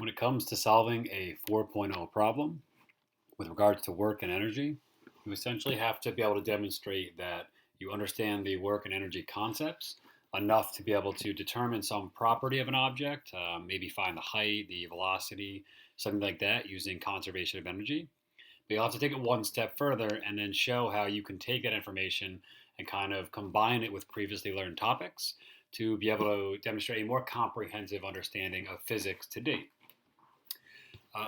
When it comes to solving a 4.0 problem with regards to work and energy, you essentially have to be able to demonstrate that you understand the work and energy concepts enough to be able to determine some property of an object, maybe find the height, the velocity, something like that using conservation of energy. But you'll have to take it one step further and then show how you can take that information and kind of combine it with previously learned topics to be able to demonstrate a more comprehensive understanding of physics to date.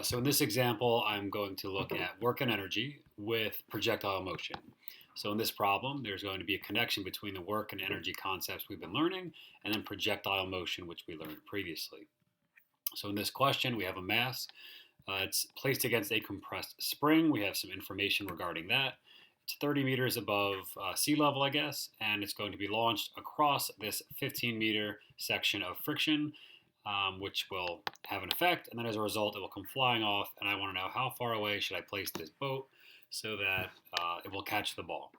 So in this example, I'm going to look at work and energy with projectile motion. So in this problem, there's going to be a connection between the work and energy concepts we've been learning and then projectile motion, which we learned previously. So in this question, we have a mass. It's placed against a compressed spring. We have some information regarding that. It's 30 meters above sea level, I guess, and it's going to be launched across this 15-meter section of friction, which will have an effect, and then as a result, it will come flying off. And I want to know how far away should I place this boat so that it will catch the ball.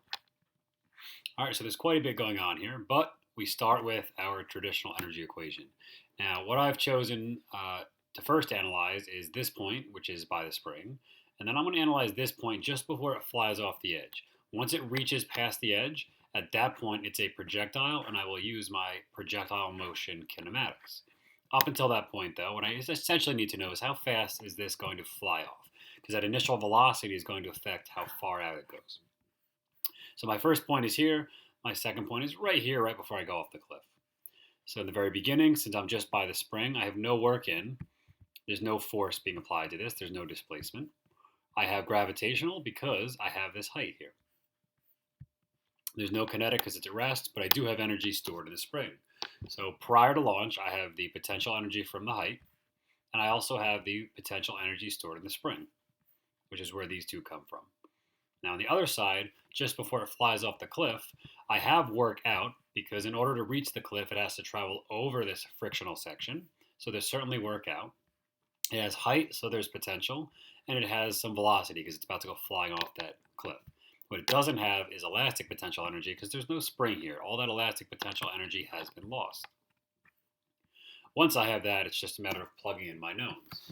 All right, so there's quite a bit going on here, but we start with our traditional energy equation. Now, what I've chosen to first analyze is this point, which is by the spring, and then I'm going to analyze this point just before it flies off the edge. Once it reaches past the edge, at that point, it's a projectile, and I will use my projectile motion kinematics. Up until that point, though, what I essentially need to know is how fast is this going to fly off? Because that initial velocity is going to affect how far out it goes. So my first point is here. My second point is right here, right before I go off the cliff. So in the very beginning, since I'm just by the spring, I have no work in. There's no force being applied to this. There's no displacement. I have gravitational because I have this height here. There's no kinetic because it's at rest, but I do have energy stored in the spring. So prior to launch, I have the potential energy from the height, and I also have the potential energy stored in the spring, which is where these two come from. Now on the other side, just before it flies off the cliff, I have work out because in order to reach the cliff, it has to travel over this frictional section. So there's certainly work out. It has height, so there's potential, and it has some velocity because it's about to go flying off that cliff. What it doesn't have is elastic potential energy because there's no spring here. All that elastic potential energy has been lost. Once I have that, it's just a matter of plugging in my knowns.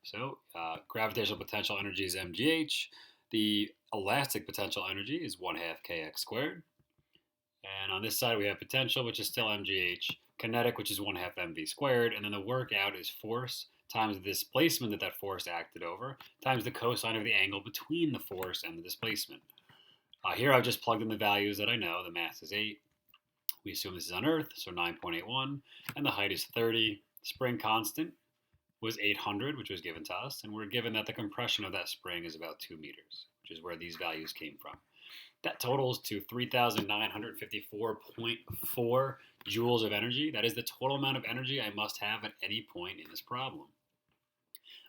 So gravitational potential energy is mgh. The elastic potential energy is 1 half kx squared. And on this side, we have potential, which is still mgh, kinetic, which is 1 half mv squared, and then the work out is force times the displacement that that force acted over, times the cosine of the angle between the force and the displacement. Here I've just plugged in the values that I know. The mass is 8. We assume this is on Earth, so 9.81, and the height is 30. Spring constant was 800, which was given to us, and we're given that the compression of that spring is about 2 meters, which is where these values came from. That totals to 3,954.4 joules of energy. That is the total amount of energy I must have at any point in this problem.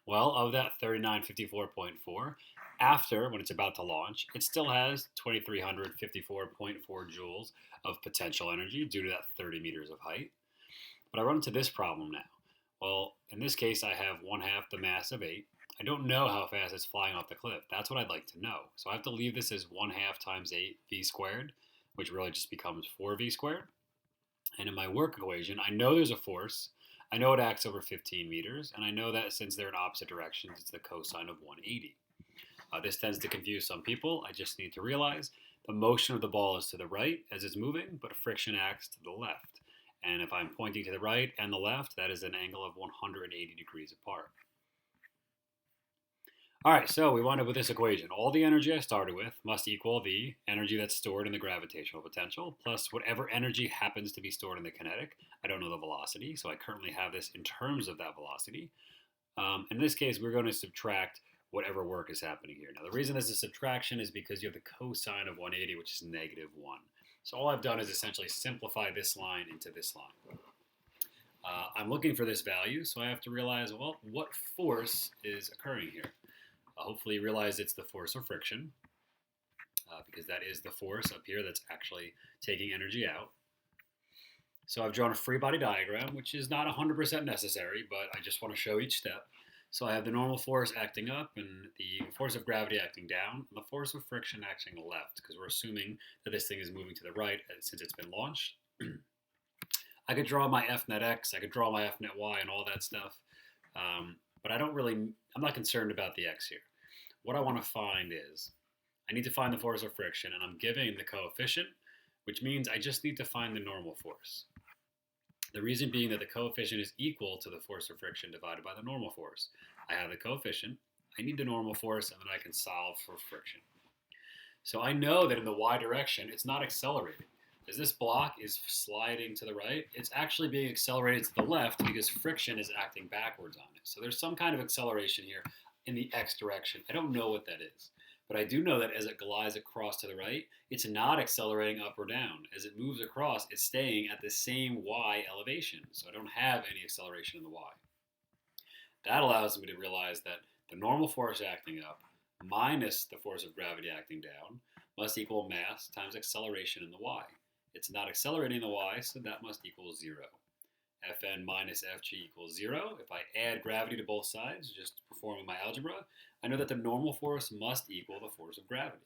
Well, of that 3954.4, after, when it's about to launch, it still has 2354.4 joules of potential energy due to that 30 meters of height. But I run into this problem now. Well, in this case, I have 1 half the mass of 8. I don't know how fast it's flying off the cliff. That's what I'd like to know. So I have to leave this as 1 half times 8 v squared, which really just becomes 4v squared. And in my work equation, I know there's a force. I know it acts over 15 meters, and I know that since they're in opposite directions, it's the cosine of 180. This tends to confuse some people. I just need to realize the motion of the ball is to the right as it's moving, but friction acts to the left. And if I'm pointing to the right and the left, that is an angle of 180 degrees apart. All right, so we wind up with this equation. All the energy I started with must equal the energy that's stored in the gravitational potential plus whatever energy happens to be stored in the kinetic. I don't know the velocity, so I currently have this in terms of that velocity. In this case, we're going to subtract whatever work is happening here. Now, the reason this is subtraction is because you have the cosine of 180, which is negative 1. So all I've done is essentially simplify this line into this line. I'm looking for this value, so I have to realize, well, what force is occurring here? Hopefully you realize it's the force of friction, because that is the force up here that's actually taking energy out. So I've drawn a free body diagram, which is not 100% necessary, but I just want to show each step. So I have the normal force acting up and the force of gravity acting down, and the force of friction acting left, because we're assuming that this thing is moving to the right since it's been launched. I could draw my F net X, I could draw my F net Y and all that stuff. but I'm not concerned about the x here. What I want to find is, I need to find the force of friction, and I'm giving the coefficient, which means I just need to find the normal force. The reason being that the coefficient is equal to the force of friction divided by the normal force. I have the coefficient, I need the normal force, and then I can solve for friction. So I know that in the y direction, it's not accelerating. As this block is sliding to the right, it's actually being accelerated to the left because friction is acting backwards on it. So there's some kind of acceleration here in the x direction. I don't know what that is. But I do know that as it glides across to the right, it's not accelerating up or down. As it moves across, it's staying at the same y elevation. So I don't have any acceleration in the y. That allows me to realize that the normal force acting up minus the force of gravity acting down must equal mass times acceleration in the y. It's not accelerating the y, so that must equal 0. Fn minus Fg equals 0. If I add gravity to both sides, just performing my algebra, I know that the normal force must equal the force of gravity.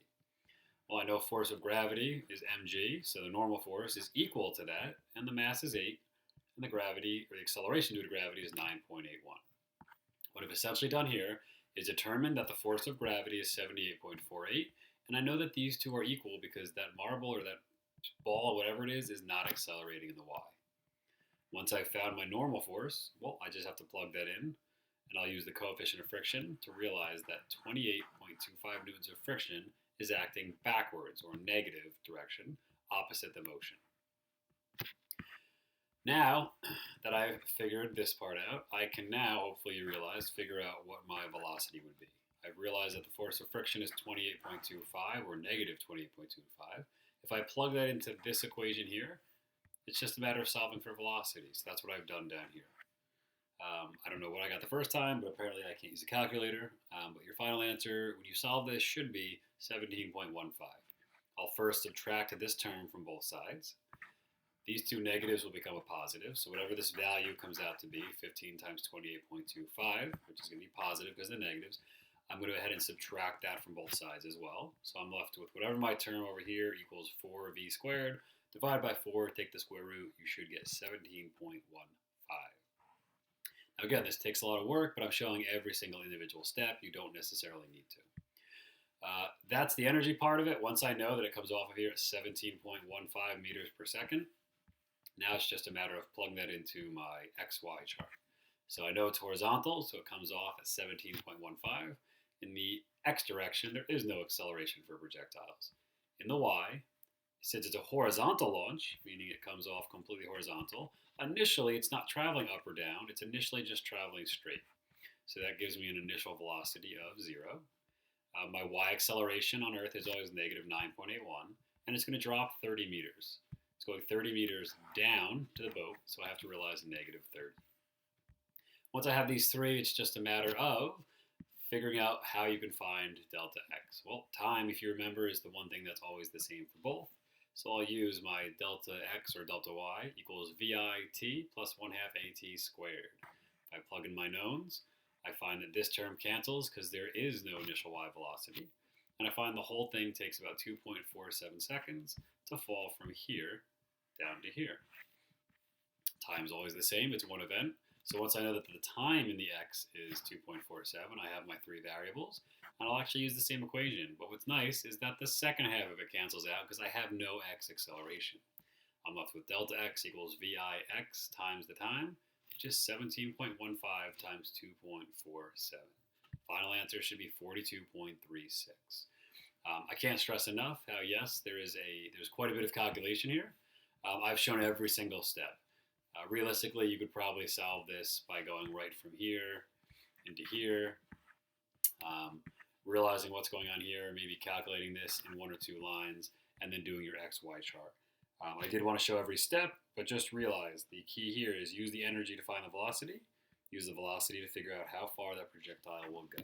Well, I know force of gravity is mg, so the normal force is equal to that, and the mass is 8, and the gravity, or the acceleration due to gravity, is 9.81. What I've essentially done here is determine that the force of gravity is 78.48, and I know that these two are equal because that marble or that ball, whatever it is not accelerating in the y. Once I've found my normal force, well, I just have to plug that in, and I'll use the coefficient of friction to realize that 28.25 newtons of friction is acting backwards, or negative direction, opposite the motion. Now that I've figured this part out, I can now, hopefully you realize, figure out what my velocity would be. I've realized that the force of friction is 28.25, or negative 28.25. If I plug that into this equation here, it's just a matter of solving for velocity. So that's what I've done down here. I don't know what I got the first time, but apparently I can't use a calculator. But your final answer, when you solve this, should be 17.15. I'll first subtract this term from both sides. These two negatives will become a positive. So whatever this value comes out to be, 15 times 28.25, which is going to be positive because of the negatives, I'm going to go ahead and subtract that from both sides as well. So I'm left with whatever my term over here equals 4v squared. Divide by 4, take the square root, you should get 17.15. Now again, this takes a lot of work, but I'm showing every single individual step. You don't necessarily need to. That's the energy part of it. Once I know that it comes off of here at 17.15 meters per second, now it's just a matter of plugging that into my XY chart. So I know it's horizontal, so it comes off at 17.15. In the X direction, there is no acceleration for projectiles. In the Y, since it's a horizontal launch, meaning it comes off completely horizontal, initially it's not traveling up or down, it's initially just traveling straight. So that gives me an initial velocity of 0. My y acceleration on Earth is always negative 9.81, and it's going to drop 30 meters. It's going 30 meters down to the boat, so I have to realize negative 30. Once I have these three, it's just a matter of figuring out how you can find delta x. Well, time, if you remember, is the one thing that's always the same for both. So I'll use my delta x or delta y equals VIT plus 1/2 AT squared. If I plug in my knowns, I find that this term cancels because there is no initial y velocity. And I find the whole thing takes about 2.47 seconds to fall from here down to here. Time's always the same, it's one event. So once I know that the time in the x is 2.47, I have my three variables, and I'll actually use the same equation. But what's nice is that the second half of it cancels out because I have no x acceleration. I'm left with delta x equals VIX times the time, which is 17.15 times 2.47. Final answer should be 42.36. I can't stress enough how, yes, there's quite a bit of calculation here. I've shown every single step. Realistically, you could probably solve this by going right from here into here, realizing what's going on here, maybe calculating this in one or two lines, and then doing your XY chart. I did want to show every step, but just realize the key here is use the energy to find the velocity, use the velocity to figure out how far that projectile will go.